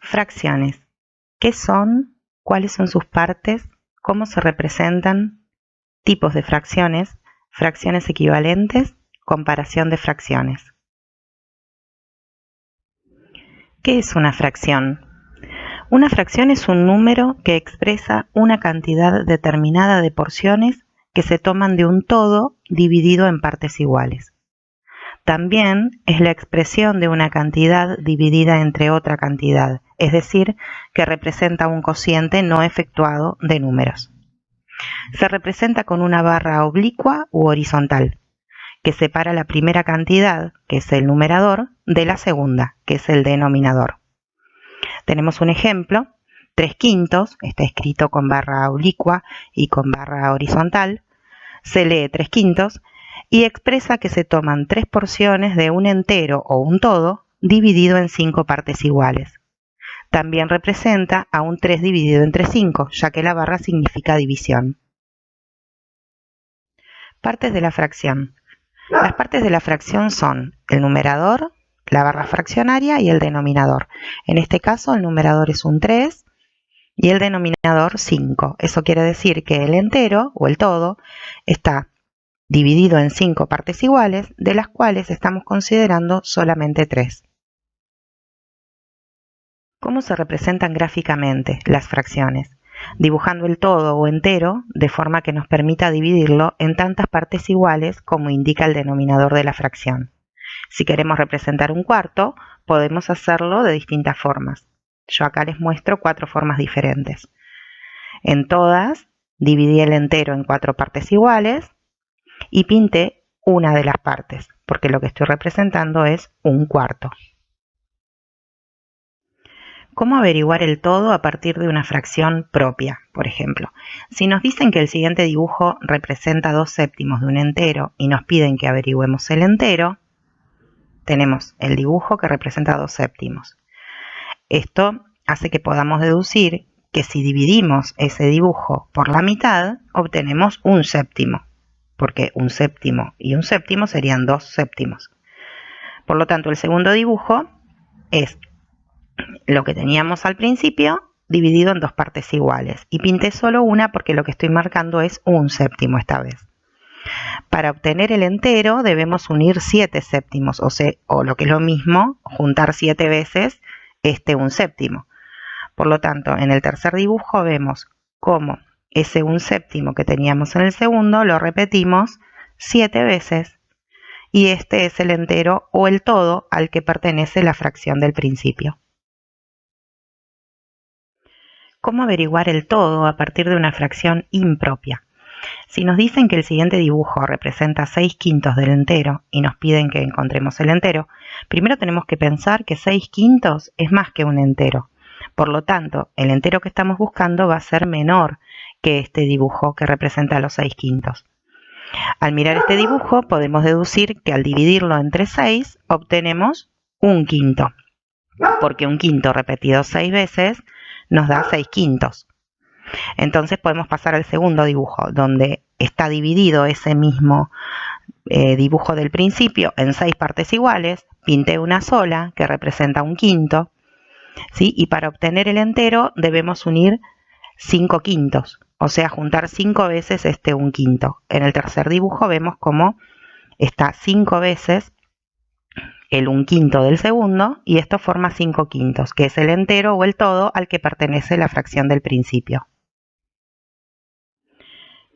Fracciones. ¿Qué son? ¿Cuáles son sus partes? ¿Cómo se representan? Tipos de fracciones. Fracciones equivalentes. Comparación de fracciones. ¿Qué es una fracción? Una fracción es un número que expresa una cantidad determinada de porciones que se toman de un todo dividido en partes iguales. También es la expresión de una cantidad dividida entre otra cantidad, es decir, que representa un cociente no efectuado de números. Se representa con una barra oblicua u horizontal, que separa la primera cantidad, que es el numerador, de la segunda, que es el denominador. Tenemos un ejemplo, 3/5, está escrito con barra oblicua y con barra horizontal, se lee 3/5 y expresa que se toman 3 porciones de un entero o un todo dividido en 5 partes iguales. También representa a un 3 dividido entre 5, ya que la barra significa división. Partes de la fracción. Las partes de la fracción son el numerador, la barra fraccionaria y el denominador. En este caso el numerador es un 3 y el denominador 5. Eso quiere decir que el entero o el todo está dividido en 5 partes iguales, de las cuales estamos considerando solamente 3. ¿Cómo se representan gráficamente las fracciones? Dibujando el todo o entero de forma que nos permita dividirlo en tantas partes iguales como indica el denominador de la fracción. Si queremos representar un cuarto, podemos hacerlo de distintas formas. Yo acá les muestro 4 formas diferentes. En todas, dividí el entero en 4 partes iguales y pinté una de las partes, porque lo que estoy representando es un cuarto. ¿Cómo averiguar el todo a partir de una fracción propia, por ejemplo? Si nos dicen que el siguiente dibujo representa 2/7 de un entero y nos piden que averigüemos el entero, tenemos el dibujo que representa 2/7. Esto hace que podamos deducir que si dividimos ese dibujo por la mitad, obtenemos 1/7, porque 1/7 y 1/7 serían 2/7. Por lo tanto, el segundo dibujo es lo que teníamos al principio dividido en 2 partes iguales. Y pinté solo una porque lo que estoy marcando es 1/7 esta vez. Para obtener el entero debemos unir 7/7, o lo que es lo mismo, juntar 7 veces este 1/7. Por lo tanto, en el tercer dibujo vemos cómo ese 1/7 que teníamos en el segundo lo repetimos 7 veces y este es el entero o el todo al que pertenece la fracción del principio. ¿Cómo averiguar el todo a partir de una fracción impropia? Si nos dicen que el siguiente dibujo representa 6/5 del entero y nos piden que encontremos el entero, primero tenemos que pensar que 6/5 es más que un entero. Por lo tanto, el entero que estamos buscando va a ser menor que este dibujo que representa los 6/5. Al mirar este dibujo podemos deducir que al dividirlo entre 6 obtenemos 1/5, porque 1/5 repetido 6 veces nos da 6/5. Entonces podemos pasar al segundo dibujo, donde está dividido ese mismo dibujo del principio en 6 partes iguales, pinté una sola que representa 1/5, ¿sí? Y para obtener el entero debemos unir 5/5, o sea, juntar 5 veces este 1/5. En el tercer dibujo vemos cómo está 5 veces el 1/5 del segundo y esto forma 5/5, que es el entero o el todo al que pertenece la fracción del principio.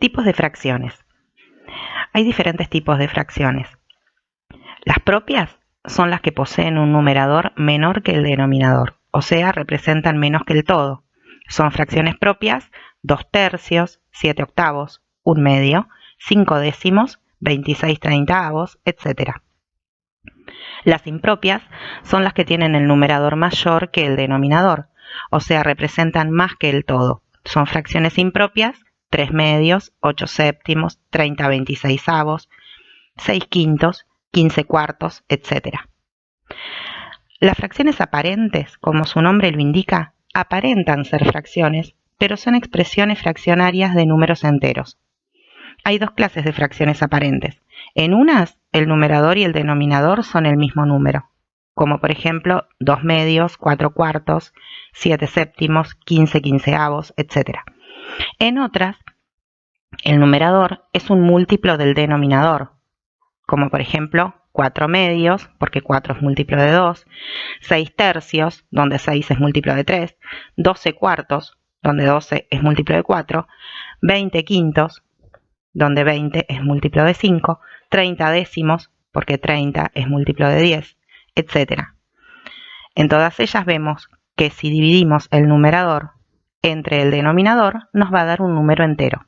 Tipos de fracciones. Hay diferentes tipos de fracciones. Las propias son las que poseen un numerador menor que el denominador, o sea, representan menos que el todo. Son fracciones propias 2/3, 7/8, 1/2, 5/10, 26/30, etc. Las impropias son las que tienen el numerador mayor que el denominador, o sea, representan más que el todo. Son fracciones impropias 3/2, 8/7, 30/26, 6/5, 15/4, etc. Las fracciones aparentes, como su nombre lo indica, aparentan ser fracciones, pero son expresiones fraccionarias de números enteros. Hay dos clases de fracciones aparentes. En unas, el numerador y el denominador son el mismo número. como por ejemplo 2 medios, 4 cuartos, 7 séptimos, 15 quinceavos, etc. En otras, el numerador es un múltiplo del denominador, como por ejemplo 4 medios, porque 4 es múltiplo de 2, 6 tercios, donde 6 es múltiplo de 3, 12 cuartos, donde 12 es múltiplo de 4, 20 quintos, donde 20 es múltiplo de 5, 30 décimos, porque 30 es múltiplo de 10, etc. En todas ellas vemos que si dividimos el numerador entre el denominador, nos va a dar un número entero.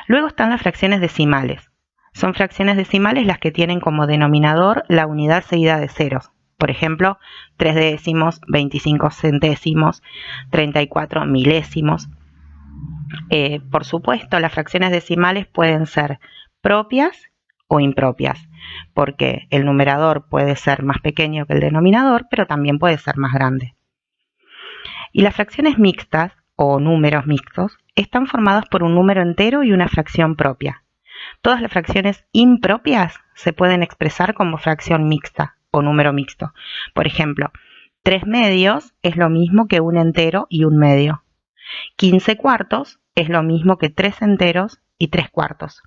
Luego están las fracciones decimales. Son fracciones decimales las que tienen como denominador la unidad seguida de ceros. Por ejemplo, 3 décimos, 25 centésimos, 34 milésimos. Por supuesto, las fracciones decimales pueden ser propias o impropias, porque el numerador puede ser más pequeño que el denominador, pero también puede ser más grande. Y las fracciones mixtas, o números mixtos, están formadas por un número entero y una fracción propia. Todas las fracciones impropias se pueden expresar como fracción mixta o número mixto. Por ejemplo, 3 medios es lo mismo que un entero y un medio. 15 cuartos es lo mismo que 3 enteros y 3 cuartos.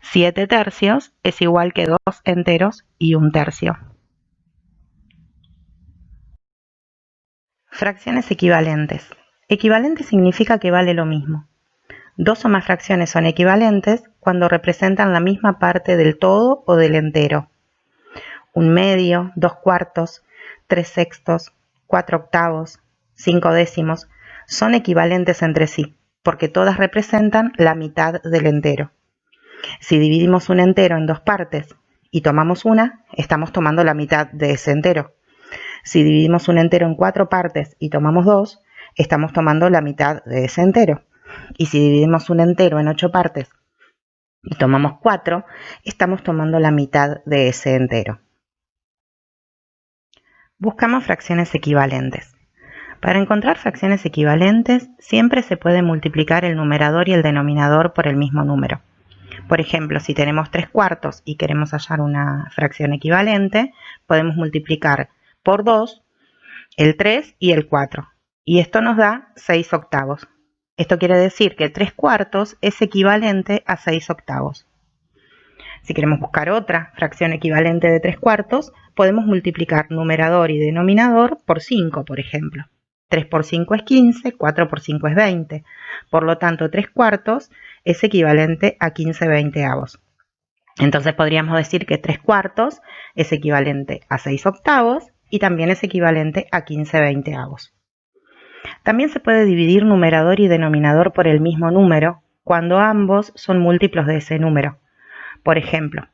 7 tercios es igual que 2 enteros y 1 tercio. Fracciones equivalentes. Equivalente significa que vale lo mismo. Dos o más fracciones son equivalentes cuando representan la misma parte del todo o del entero. 1 medio, 2 cuartos, 3 sextos, 4 octavos, 5 décimos son equivalentes entre sí, porque todas representan la mitad del entero. Si dividimos un entero en dos partes y tomamos una, estamos tomando la mitad de ese entero. Si dividimos un entero en 4 partes y tomamos 2, estamos tomando la mitad de ese entero. Y si dividimos un entero en 8 partes y tomamos 4, estamos tomando la mitad de ese entero. Buscamos fracciones equivalentes. Para encontrar fracciones equivalentes, siempre se puede multiplicar el numerador y el denominador por el mismo número. Por ejemplo, si tenemos 3 cuartos y queremos hallar una fracción equivalente, podemos multiplicar por 2 el 3 y el 4. Y esto nos da 6 octavos. Esto quiere decir que 3 cuartos es equivalente a 6 octavos. Si queremos buscar otra fracción equivalente de 3 cuartos, podemos multiplicar numerador y denominador por 5, por ejemplo. 3 por 5 es 15, 4 por 5 es 20. Por lo tanto, 3 cuartos es equivalente a 15 veinteavos. Entonces podríamos decir que 3 cuartos es equivalente a 6 octavos y también es equivalente a 15 veinteavos. También se puede dividir numerador y denominador por el mismo número cuando ambos son múltiplos de ese número. Por ejemplo,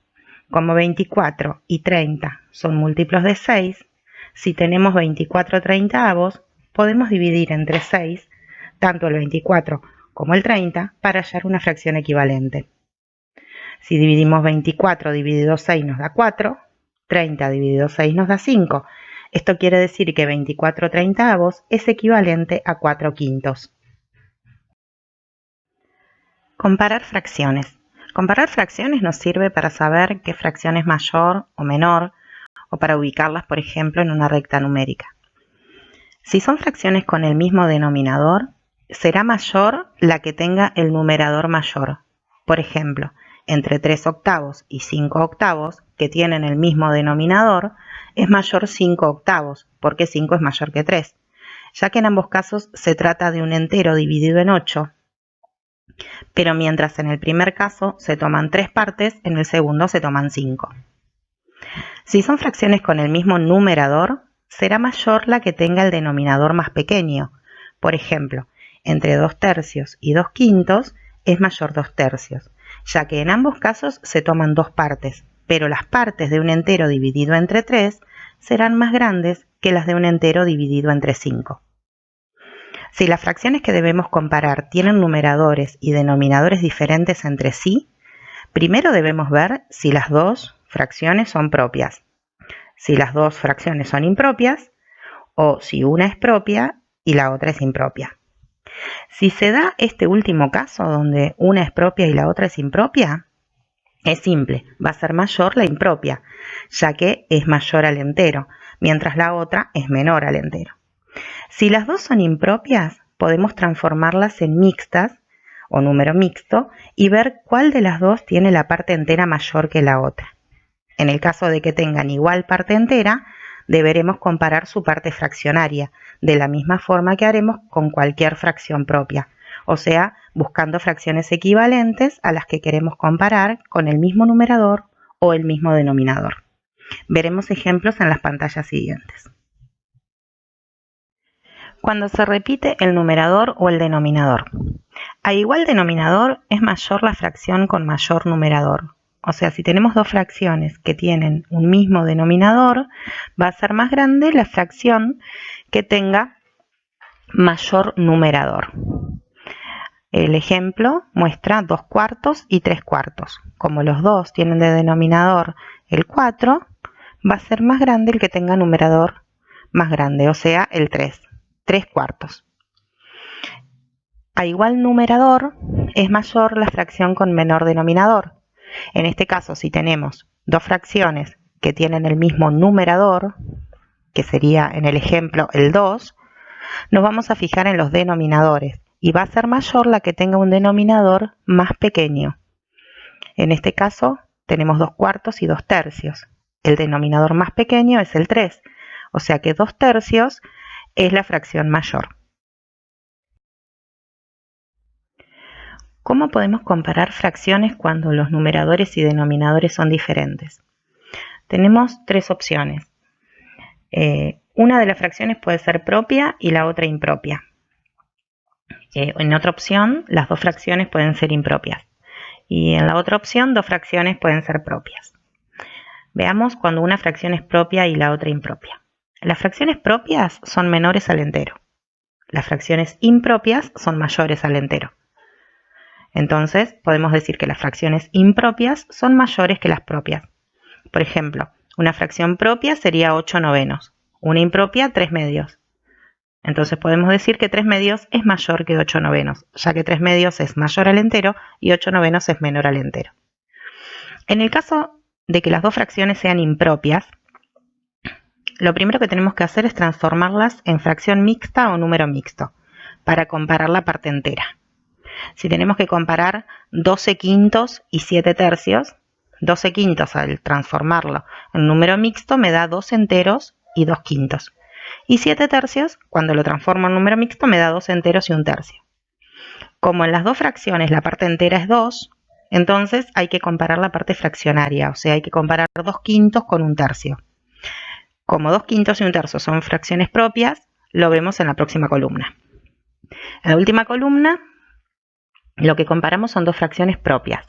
como 24 y 30 son múltiplos de 6, si tenemos 24 treintaavos, podemos dividir entre 6 tanto el 24 como el 30 para hallar una fracción equivalente. Si dividimos 24 dividido 6 nos da 4, 30 dividido 6 nos da 5. Esto quiere decir que 24 treintaavos es equivalente a 4 quintos. Comparar fracciones. Comparar fracciones nos sirve para saber qué fracción es mayor o menor, o para ubicarlas, por ejemplo, en una recta numérica. Si son fracciones con el mismo denominador, será mayor la que tenga el numerador mayor. Por ejemplo, entre 3 octavos y 5 octavos, que tienen el mismo denominador, es mayor 5 octavos, porque 5 es mayor que 3, ya que en ambos casos se trata de un entero dividido en 8, pero mientras en el primer caso se toman 3 partes, en el segundo se toman 5. Si son fracciones con el mismo numerador, será mayor la que tenga el denominador más pequeño. Por ejemplo, entre 2 tercios y 2 quintos es mayor 2 tercios, ya que en ambos casos se toman 2 partes, pero las partes de un entero dividido entre 3 serán más grandes que las de un entero dividido entre 5. Si las fracciones que debemos comparar tienen numeradores y denominadores diferentes entre sí, primero debemos ver si las dos fracciones son propias, si las dos fracciones son impropias o si una es propia y la otra es impropia. Si se da este último caso, donde una es propia y la otra es impropia, Es simple, va a ser mayor la impropia, ya que es mayor al entero, mientras la otra es menor al entero. Si las dos son impropias, podemos transformarlas en mixtas o número mixto y ver cuál de las dos tiene la parte entera mayor que la otra. En el caso de que tengan igual parte entera, deberemos comparar su parte fraccionaria, de la misma forma que haremos con cualquier fracción propia, o sea, buscando fracciones equivalentes a las que queremos comparar con el mismo numerador o el mismo denominador. Veremos ejemplos en las pantallas siguientes. Cuando se repite el numerador o el denominador. A igual denominador es mayor la fracción con mayor numerador. O sea, si tenemos dos fracciones que tienen un mismo denominador, va a ser más grande la fracción que tenga mayor numerador. El ejemplo muestra 2/4 y 3/4. Como los dos tienen de denominador el 4, va a ser más grande el que tenga numerador más grande, o sea, el 3, 3/4. A igual numerador es mayor la fracción con menor denominador. En este caso, si tenemos dos fracciones que tienen el mismo numerador, que sería en el ejemplo el 2, nos vamos a fijar en los denominadores y va a ser mayor la que tenga un denominador más pequeño. En este caso tenemos 2/4 y 2/3. El denominador más pequeño es el 3, o sea que 2/3 es la fracción mayor. ¿Cómo podemos comparar fracciones cuando los numeradores y denominadores son diferentes? Tenemos tres opciones. Una de las fracciones puede ser propia y la otra impropia. En otra opción, las dos fracciones pueden ser impropias. Y en la otra opción, dos fracciones pueden ser propias. Veamos cuando una fracción es propia y la otra impropia. Las fracciones propias son menores al entero. Las fracciones impropias son mayores al entero. Entonces, podemos decir que las fracciones impropias son mayores que las propias. Por ejemplo, una fracción propia sería 8/9, una impropia 3/2. Entonces podemos decir que 3/2 es mayor que 8/9, ya que 3/2 es mayor al entero y 8/9 es menor al entero. En el caso de que las dos fracciones sean impropias, lo primero que tenemos que hacer es transformarlas en fracción mixta o número mixto, para comparar la parte entera. Si tenemos que comparar 12/5 y 7/3, 12/5 al transformarlo en número mixto me da 2 enteros y 2/5. Y 7/3, cuando lo transformo en número mixto, me da 2 enteros y 1/3. Como en las dos fracciones la parte entera es 2, entonces hay que comparar la parte fraccionaria, o sea, hay que comparar 2/5 con 1/3. Como 2/5 y 1/3 son fracciones propias, lo vemos en la próxima columna. En la última columna, lo que comparamos son dos fracciones propias.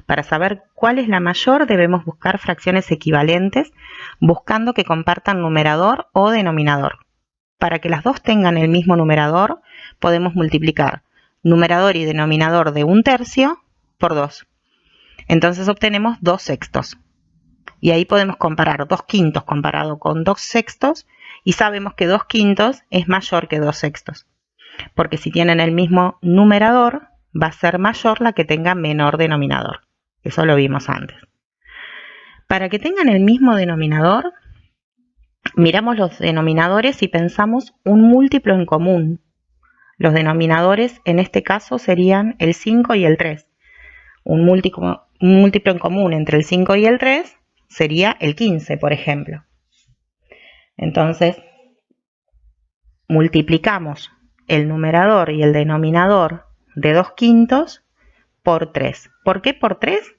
Para saber cuál es la mayor, debemos buscar fracciones equivalentes, buscando que compartan numerador o denominador. Para que las dos tengan el mismo numerador, podemos multiplicar numerador y denominador de 1/3 por 2. Entonces obtenemos 2/6. Y ahí podemos comparar 2/5 comparado con 2/6 y sabemos que 2/5 es mayor que 2/6. Porque si tienen el mismo numerador, va a ser mayor la que tenga menor denominador. Eso lo vimos antes. Para que tengan el mismo denominador, miramos los denominadores y pensamos un múltiplo en común. Los denominadores en este caso serían el 5 y el 3. Un múltiplo en común entre el 5 y el 3 sería el 15, por ejemplo. Entonces, multiplicamos el numerador y el denominador de 2/5 por 3. ¿Por qué por 3?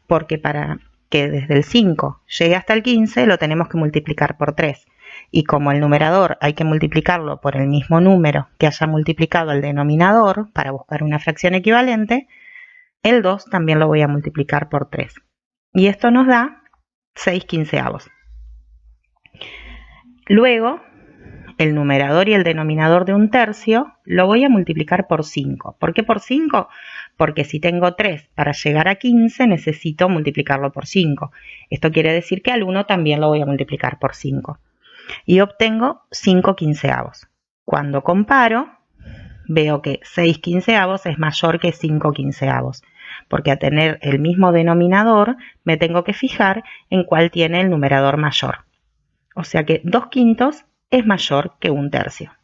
Porque para que desde el 5 llegue hasta el 15 lo tenemos que multiplicar por 3. Y como el numerador hay que multiplicarlo por el mismo número que haya multiplicado el denominador para buscar una fracción equivalente, el 2 también lo voy a multiplicar por 3. Y esto nos da 6/15. Luego, el numerador y el denominador de 1/3 lo voy a multiplicar por 5. ¿Por qué por 5? Porque si tengo 3 para llegar a 15 necesito multiplicarlo por 5. Esto quiere decir que al 1 también lo voy a multiplicar por 5. Y obtengo 5/15. Cuando comparo, veo que 6/15 es mayor que 5/15. porque a tener el mismo denominador me tengo que fijar en cuál tiene el numerador mayor. O sea que 2/5 es mayor que 1/3.